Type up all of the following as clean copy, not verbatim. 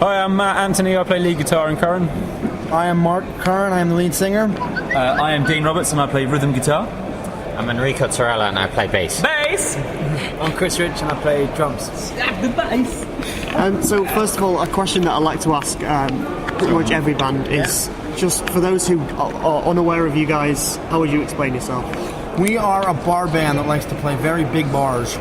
Hi, I'm Matt Anthony. I play lead guitar in Curran. I am Mark Curran. I am the lead singer. I am Dean Roberts and I play rhythm guitar. I'm Enrico Torella and I play bass. Bass! I'm Chris Rich and I play drums. Slap the bass! So first of all, a question that I like to ask pretty much every band is just for those who are unaware of you guys, how would you explain yourself? We are a bar band that likes to play very big bars.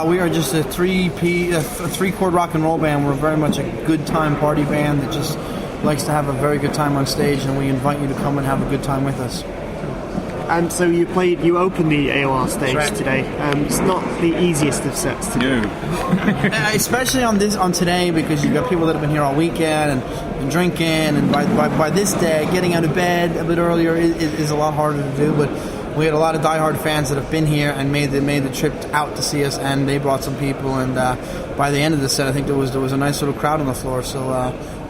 We are just a three-chord rock and roll band. We're very much a good time party band that just likes to have a very good time on stage, and we invite you to come and have a good time with us. And so you opened the AOR stage today. It's not the easiest of sets to do. Especially on today, because you've got people that have been here all weekend and drinking, and by this day, getting out of bed a bit earlier is a lot harder to do. But we had a lot of diehard fans that have been here and made the trip out to see us, and they brought some people. And by the end of the set, I think there was a nice little crowd on the floor, so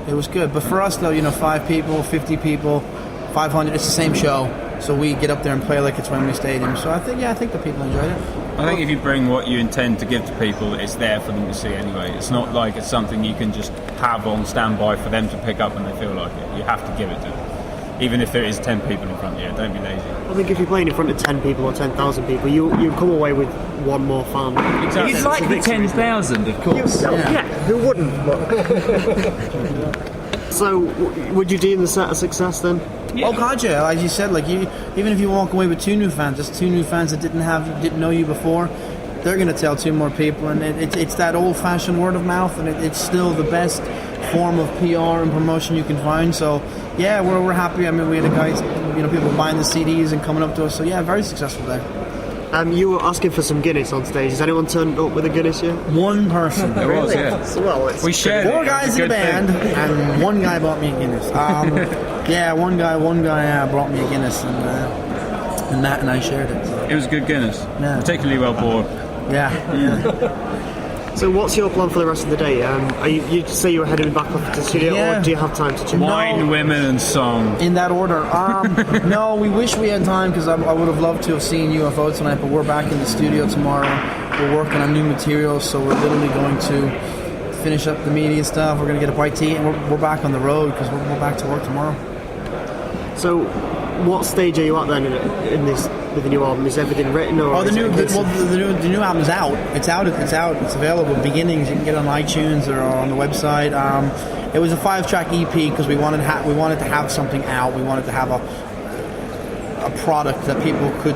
it was good. But for us, though, 5 people, 50 people, 500, it's the same show. So we get up there and play like it's Wembley Stadium. So I think the people enjoyed it. I think if you bring what you intend to give to people, it's there for them to see anyway. It's not like it's something you can just have on standby for them to pick up when they feel like it. You have to give it to them. Even if there is 10 people in front of you, don't be lazy. I think if you're playing in front of 10 people or 10,000 people, you come away with one more fan. Exactly. It's like the 10,000, of course. Yeah, who wouldn't? So, would you deem the set a success then? Yeah. Oh God, yeah! As you said, even if you walk away with 2 new fans, just 2 new fans that didn't know you before, they're going to tell 2 more people, and it's that old-fashioned word of mouth, and it's still the best form of PR and promotion you can find. So, yeah, we're happy. I mean, we had guys, people buying the CDs and coming up to us. So, yeah, very successful there. You were asking for some Guinness on stage. Has anyone turned up with a Guinness yet? One person. There was, yeah. Well, we shared 4 guys in the band, and 1 guy bought me a Guinness. Yeah, one guy brought me a Guinness, and Matt and I shared it. So. It was good Guinness. Yeah. Particularly well poured. Yeah. So what's your plan for the rest of the day? You say you were heading back up to the studio, or do you have time to chill? Wine, women and song. In that order. No, we wish we had time, because I would have loved to have seen UFO tonight, but we're back in the studio tomorrow. We're working on new materials, so we're literally going to finish up the media stuff. We're going to get a bite to eat, and we're back on the road, because we're back to work tomorrow. So what stage are you at then in this with the new album? Is everything written, or the new album's out. It's out. It's available. Beginnings, you can get it on iTunes or on the website. It was a 5-track EP because we wanted to have something out. We wanted to have a product that people could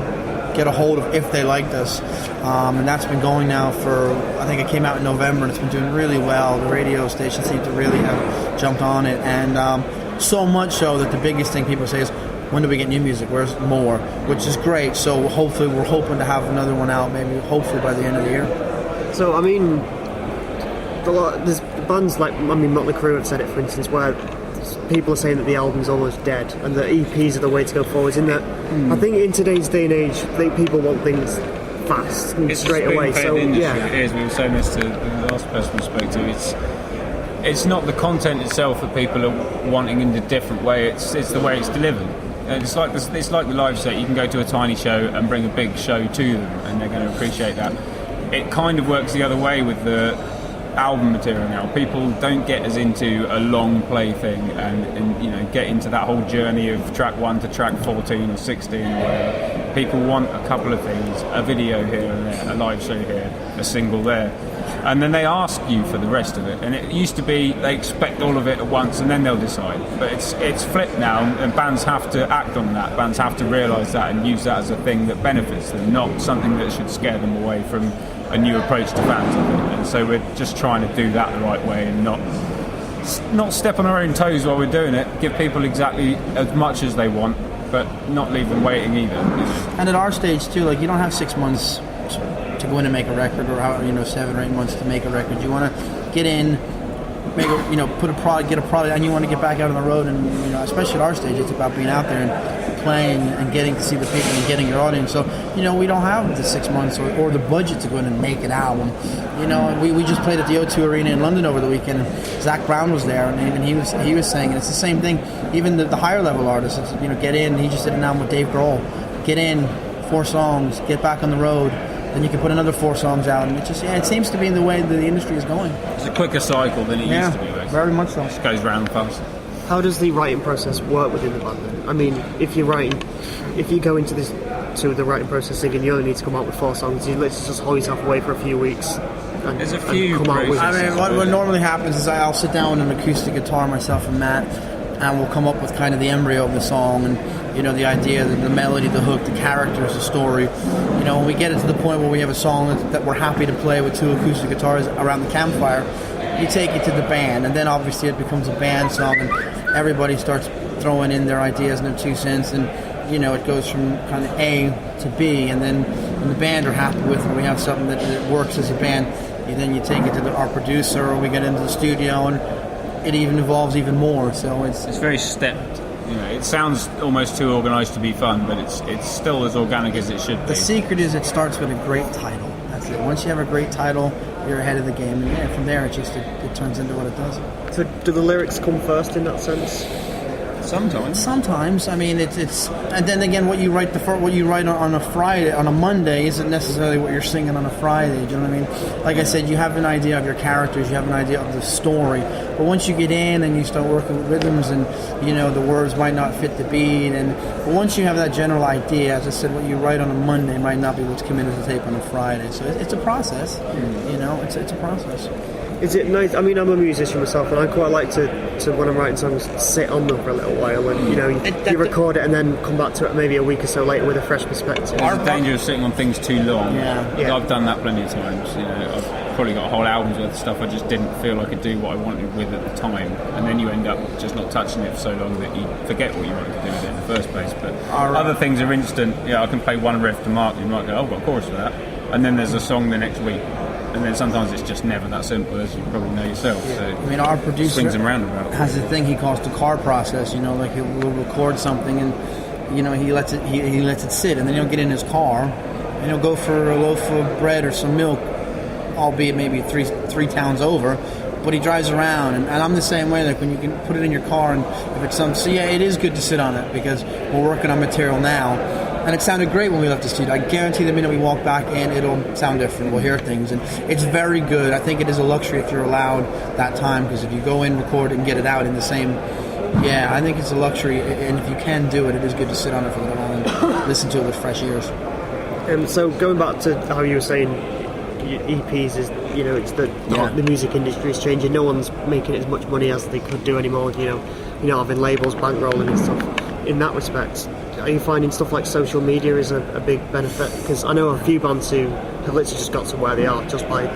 get a hold of if they liked us, and that's been going now for, I think it came out in November, and it's been doing really well. The radio station seemed to really have jumped on it, and so much so that the biggest thing people say is, when do we get new music? Where's more? Which is great. So hopefully we're hoping to have another one out, maybe hopefully by the end of the year. So I mean, there's bands like, Motley Crue have said it, for instance, where people are saying that the album's almost dead and that EPs are the way to go forward. In that, I think in today's day and age, people want things fast and straight away. So yeah, it is. We were saying this to the last person we spoke to. It's not the content itself that people are wanting in a different way. It's the way it's delivered. It's like the live set. You can go to a tiny show and bring a big show to them, and they're going to appreciate that. It kind of works the other way with the album material now. People don't get as into a long play thing and get into that whole journey of track 1 to track 14 or 16 or whatever. People want a couple of things: a video here and there, a live show here, a single there. And then they ask you for the rest of it. And it used to be they expect all of it at once and then they'll decide. But it's flipped now, and bands have to act on that. Bands have to realise that and use that as a thing that benefits them, not something that should scare them away from a new approach to fans, I think. And so we're just trying to do that the right way and not step on our own toes while we're doing it. Give people exactly as much as they want, but not leave them waiting either. And at our stage too, you don't have 6 months to go in and make a record, or 7 or 8 months to make a record. You want to get in, put a product, get a product, and you want to get back out on the road. And especially at our stage, it's about being out there and playing and getting to see the people and getting your audience. So we don't have the 6 months or the budget to go in and make an album. We just played at the O2 Arena in London over the weekend, and Zach Brown was there, and even he was saying, and it's the same thing. Even the higher level artists, get in. He just did an album with Dave Grohl. Get in, 4 songs, get back on the road. then you can put another 4 songs out, and it seems to be the way that the industry is going. It's a quicker cycle than it used to be. Basically. Very much so. It just goes round fast. How does the writing process work within the band then? I mean, if you go into the writing process thinking you only need to come out with 4 songs, you literally just hold yourself away for a few weeks. There's a few. Come out with What normally happens is I'll sit down with an acoustic guitar, myself and Matt, and we'll come up with kind of the embryo of the song, and the idea, the melody, the hook, the characters, the story. When we get it to the point where we have a song that we're happy to play with 2 acoustic guitars around the campfire, you take it to the band, and then obviously it becomes a band song, and everybody starts throwing in their ideas and their 2 cents, and it goes from kind of A to B, and then when the band are happy with it, we have something that works as a band, then you take it to our producer, or we get into the studio, and it even evolves even more. So it's very stepped. It sounds almost too organised to be fun, but it's still as organic as it should be. The secret is it starts with a great title. That's it. Once you have a great title, you're ahead of the game, and from there it turns into what it does. So do the lyrics come first in that sense? Sometimes. I mean, it's and then again, what you write on a Friday, on a Monday, isn't necessarily what you're singing on a Friday. Do you know what I mean? Like I said, you have an idea of your characters, you have an idea of the story, but once you get in and you start working with rhythms, and the words might not fit the beat, but once you have that general idea, as I said, what you write on a Monday might not be what's coming into the tape on a Friday. So it's a process. It's a process. Is it nice? I mean, I'm a musician myself, and I quite like to when I'm writing songs, sit on them for a little while, and you record it and then come back to it maybe a week or so later with a fresh perspective. There's a danger of sitting on things too long. Yeah. I've done that plenty of times. I've probably got a whole album's worth of stuff I just didn't feel I could do what I wanted with at the time, and then you end up just not touching it for so long that you forget what you wanted to do with it in the first place. But other things are instant. I can play one riff to Mark, and you might go, I've got a chorus for that, and then there's a song the next week. And then sometimes it's just never that simple, as you probably know yourself. So our producer swings and roundabouts. has a thing he calls the car process. Like he'll record something, and he lets it sit, and then he'll get in his car, and he'll go for a loaf of bread or some milk, albeit maybe three towns over. But he drives around, and I'm the same way. Like when you can put it in your car, and if it's it is good to sit on it, because we're working on material now. And it sounded great when we left the studio. I guarantee the minute we walk back in, it'll sound different. We'll hear things. And it's very good. I think it is a luxury if you're allowed that time, because if you go in, record it, and get it out in the same... Yeah, I think it's a luxury. And if you can do it, it is good to sit on it for a little while and listen to it with fresh ears. So going back to how you were saying EPs is, it's the music industry is changing. No one's making as much money as they could do anymore. Having labels, bankrolling and stuff. In that respect, are you finding stuff like social media is a big benefit? Because I know a few bands who have literally just got to where they are just by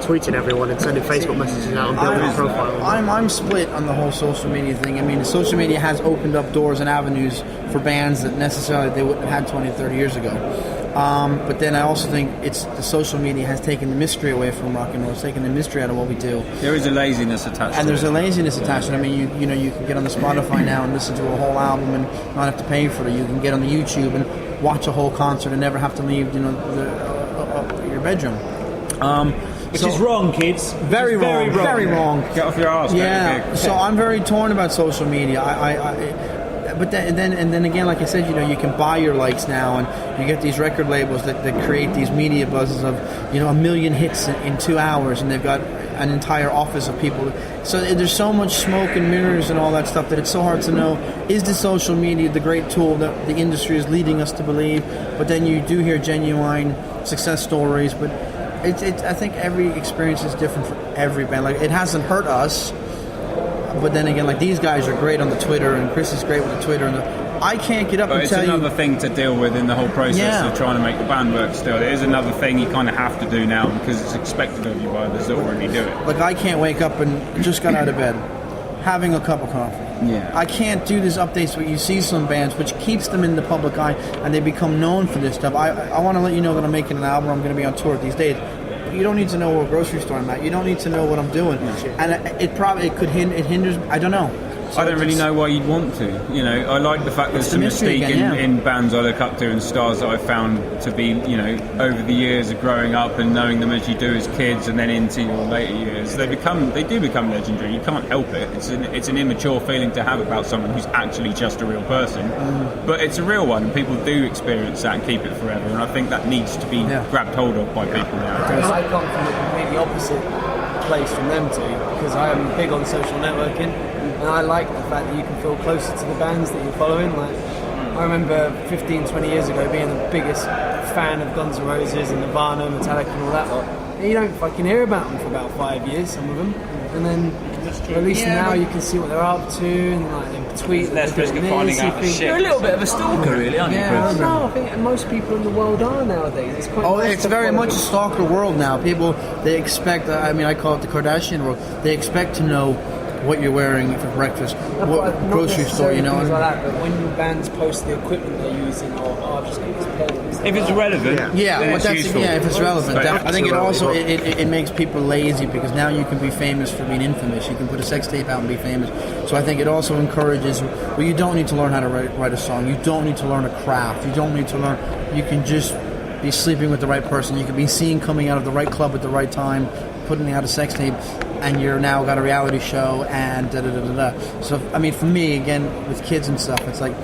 tweeting everyone and sending Facebook messages out and building a profile. I'm split on the whole social media thing. I mean, the social media has opened up doors and avenues for bands that necessarily they wouldn't have had 20 or 30 years ago. But then I also think the social media has taken the mystery away from rock and roll. It's taken the mystery out of what we do. There is a laziness attached. And there's a laziness attached. I mean, you can get on the Spotify now and listen to a whole album and not have to pay for it. You can get on the YouTube and watch a whole concert and never have to leave your bedroom. Which is wrong, kids. Very wrong. Very wrong. Get off your arse. Yeah. So I'm very torn about social media. But then again, like I said, you can buy your likes now, and you get these record labels that create these media buzzes of, 1 million hits in 2 hours, and they've got an entire office of people. So there's so much smoke and mirrors and all that stuff that it's so hard to know, is the social media the great tool that the industry is leading us to believe? But then you do hear genuine success stories, but I think every experience is different for every band. Like, it hasn't hurt us. But then again, like, these guys are great on the Twitter, and Chris is great with the Twitter, and I can't get up and tell you... It's another thing to deal with in the whole process of trying to make the band work still. It is another thing you kind of have to do now because it's expected of you by others that already do it. Like, I can't wake up and just got out of bed having a cup of coffee. Yeah. I can't do these updates where you see some bands, which keeps them in the public eye, and they become known for this stuff. I want to let you know that I'm making an album, I'm going to be on tour these days. You don't need to know what grocery store I'm at. You don't need to know what I'm doing. And it hinders. I don't know. I don't really know why you'd want to. You know, I like the fact there's some mystery mystique again, in bands I look up to and stars that I've found to be, you know, over the years of growing up and knowing them as you do as kids and then into your later years, they do become legendary. You can't help it. It's an immature feeling to have about someone who's actually just a real person, but it's a real one. People do experience that and keep it forever, and I think that needs to be grabbed hold of by people now. I come from a completely opposite place from them two, because I am big on social networking, and I like the fact that you can feel closer to the bands that you're following. Like, I remember 15, 20 years ago being the biggest fan of Guns N' Roses and Nirvana, Metallica and all that lot. And you don't fucking hear about them for about 5 years, some of them. And then at least now you can see what they're up to, and like they tweet. Less risk of finding out the shit. You're a little bit of a stalker, really, aren't you, Chris? No, I think most people in the world are nowadays. It's quite nice It's to very follow much a them. stalker world now. People, they expect, I call it the Kardashian world, they expect to know what you're wearing for breakfast, what Not grocery store, necessarily you know. things like that, but when bands post the equipment they're using, or I've just got this pedal. If it's relevant, Yeah, then but it's that's useful. if it's relevant. But I think it also absolutely. it makes people lazy, because now you can be famous for being infamous. You can put a sex tape out and be famous. So I think it also encourages. Well, you don't need to learn how to write a song. You don't need to learn a craft. You don't need to learn. You can just be sleeping with the right person. You can be seen coming out of the right club at the right time, putting out a sex tape, and you're now got a reality show and da da da da da. So I mean, for me, again, with kids and stuff, it's like,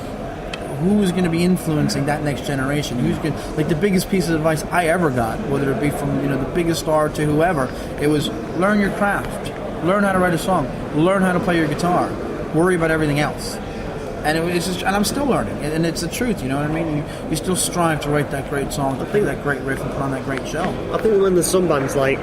who's going to be influencing that next generation? Who's going like the biggest piece of advice I ever got, whether it be from the biggest star to whoever, it was learn your craft, learn how to write a song, learn how to play your guitar, worry about everything else. And it's just, and I'm still learning, and it's the truth. You know what I mean? You still strive to write that great song, to play that great riff, and put on that great show. I think when there's some bands, like,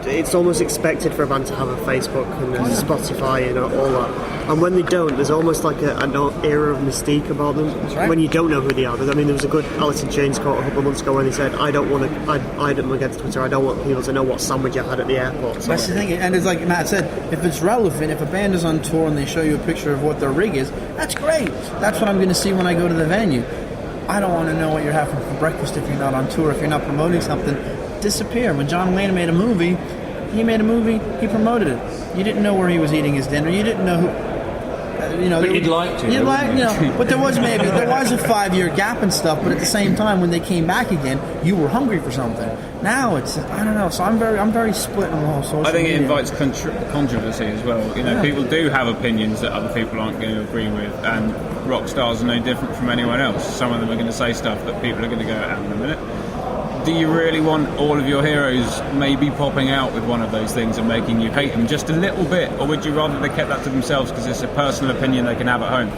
it's almost expected for a band to have a Facebook and a Spotify and all that. And when they don't, there's almost like an era of mystique about them. That's right. When you don't know who they are. I mean, there was a good Alice in Chains quote a couple of months ago when he said, I don't want to against Twitter, I don't want people to know what sandwich I had at the airport. So That's the thing, and it's like Matt said, if it's relevant, if a band is on tour and they show you a picture of what their rig is, that's great. That's what I'm going to see when I go to the venue. I don't want to know what you're having for breakfast if you're not on tour, if you're not promoting something. Disappear. When John Wayne made a movie, he promoted it. You didn't know where he was eating his dinner. You didn't know who. But you'd like to. You'd like, but there was a 5-year gap and stuff. But at the same time, when they came back again, you were hungry for something. Now it's, I don't know. So I'm very split on the whole social I think media. it invites controversy as well. People do have opinions that other people aren't going to agree with, and rock stars are no different from anyone else. Some of them are going to say stuff that people are going to go, hang on a minute. Do you really want all of your heroes maybe popping out with one of those things and making you hate them just a little bit? Or would you rather they kept that to themselves because it's a personal opinion they can have at home?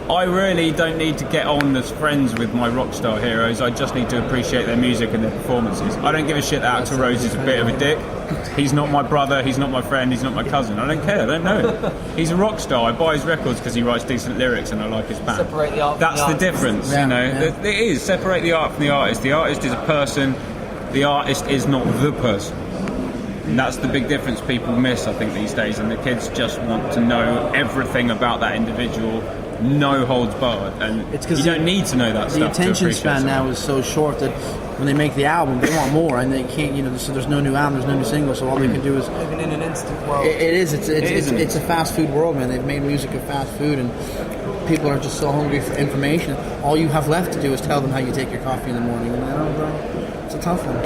I really don't need to get on as friends with my rock star heroes. I just need to appreciate their music and their performances. I don't give a shit that Axl Rose is a bit of a dick. He's not my brother, he's not my friend, he's not my cousin. I don't care, I don't know him. He's a rock star. I buy his records because he writes decent lyrics and I like his band. Separate the art from That's the the artist. difference, Yeah. It is. Separate the art from the artist. The artist is a person, the artist is not the person. And that's the big difference people miss, I think, these days. And the kids just want to know everything about that individual, no holds barred. And It's 'cause you don't need to know that The stuff to attention appreciate span now someone. is so short that when they make the album, they want more, and they can't. So there's no new album, there's no new single, so all they can do is. Living in an instant world. It is. isn't It's a fast food world, man. They've made music a fast food, and people are just so hungry for information. All you have left to do is tell them how you take your coffee in the morning, and I don't know, it's a tough one.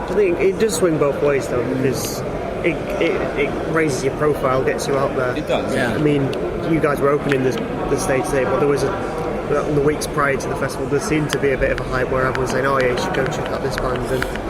I think it does swing both ways though, because it raises your profile, gets you out there. It does. Yeah. I mean, you guys were opening the stage today, but there was the weeks prior to the festival, there seemed to be a bit of a hype where everyone's saying, oh yeah, you should go check out this band.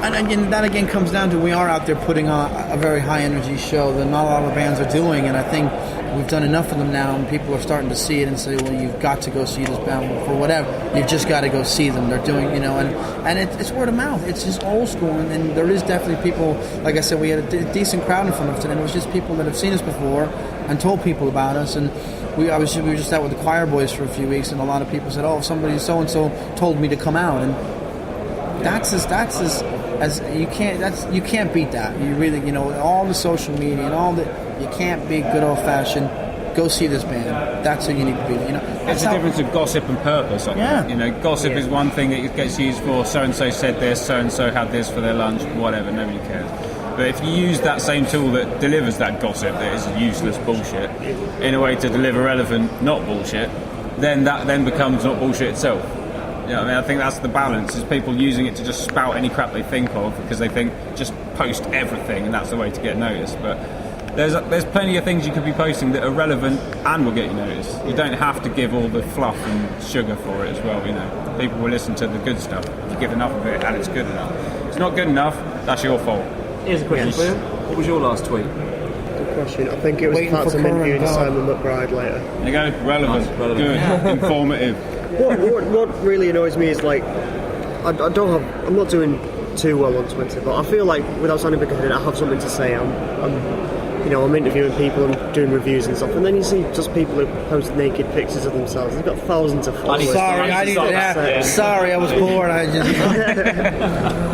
And again, that again comes down to we are out there putting on a very high energy show that not a lot of bands are doing, and I think we've done enough of them now, and people are starting to see it and say, well, you've got to go see this band for whatever. You've just got to go see them. They're doing, and it's word of mouth. It's just old school, and there is definitely people. Like I said, we had a decent crowd in front of us today, and it was just people that have seen us before and told people about us. And we were just out with the choir boys for a few weeks, and a lot of people said, oh, somebody so and so told me to come out, and that's as you can't beat that. You really, all the social media and all the, you can't beat good old fashioned. Go see this band. That's who you need to be. It's the difference of gossip and purpose, I think. Gossip is one thing that gets used for so-and-so said this, so-and-so had this for their lunch, whatever, nobody cares. But if you use that same tool that delivers that gossip that is useless bullshit in a way to deliver relevant, not bullshit, then that then becomes not bullshit itself. You know what I mean? I think that's the balance, is people using it to just spout any crap they think of because they think just post everything and that's the way to get noticed. But there's plenty of things you could be posting that are relevant and will get you noticed. You don't have to give all the fluff and sugar for it as well, you know. People will listen to the good stuff if you give enough of it and it's good enough. If it's not good enough, that's your fault. Here's a question for you. What was your last tweet? Good question. I think it was Waiting parts for of Curran, interviewing God. Simon McBride later. There you go, relevant, Nice, relevant. good, informative. What really annoys me is like I'm not doing too well on Twitter, but I feel like without sounding big-headed, I have something to say. I'm interviewing people and doing reviews and stuff, and then you see just people who post naked pictures of themselves. They've got thousands of followers. Sorry, I was bored. I just.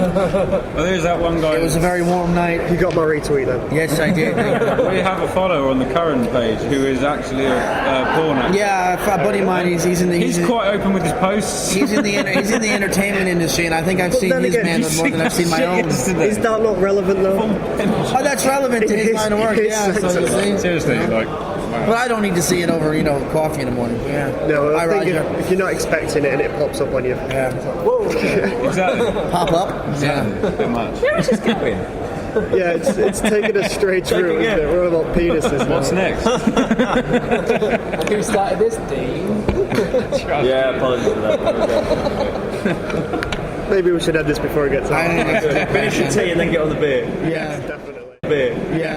Well, there's that one guy. It was a very warm night. You got my retweet then. Yes, I did. We have a follower on the Curran page who is actually a porn actor. Yeah, a buddy of mine. He's quite open with his posts. He's in the entertainment industry, and I think I've seen then his again, manhood more than I've seen my own. Is that not relevant though? Oh, that's relevant to his line of work. Yeah, so you see. Seriously, like, But I don't need to see it over, coffee in the morning. Yeah. No, I Hi, think Roger. if you're not expecting it and it pops up on you. Yeah. Whoa. exactly. Pop up. Yeah, a bit much. Where is this going? Yeah, it's taken a strange route, isn't it? We're all about penises now. What's next? Who started this, Dean? Yeah, apologies for that. Maybe we should end this before it gets out. Finish your tea and then get on the beer. Yeah. Definitely. Beer. Yeah.